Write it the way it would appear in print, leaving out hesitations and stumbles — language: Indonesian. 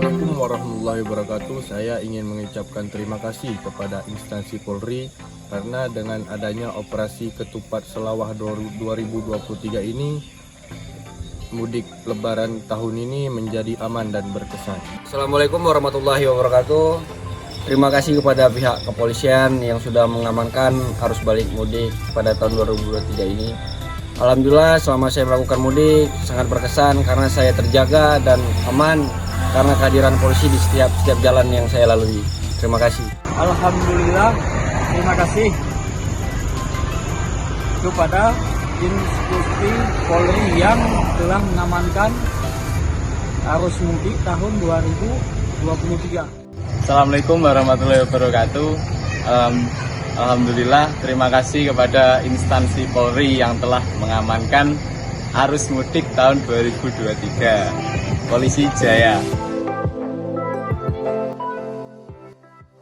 Assalamualaikum warahmatullahi wabarakatuh. Saya ingin mengucapkan terima kasih kepada instansi Polri karena dengan adanya operasi Ketupat Selawah 2023 ini, mudik lebaran tahun ini menjadi aman dan berkesan. Assalamualaikum warahmatullahi wabarakatuh. Terima kasih kepada pihak kepolisian yang sudah mengamankan arus balik mudik pada tahun 2023 ini. Alhamdulillah selama saya melakukan mudik sangat berkesan karena saya terjaga dan aman karena kehadiran polisi di setiap jalan yang saya lalui. Terima kasih. Alhamdulillah, terima kasih kepada institusi Polri yang telah mengamankan arus mudik tahun 2023. Assalamualaikum warahmatullahi wabarakatuh. Alhamdulillah, terima kasih kepada instansi Polri yang telah mengamankan arus mudik tahun 2023. Polisi Jaya.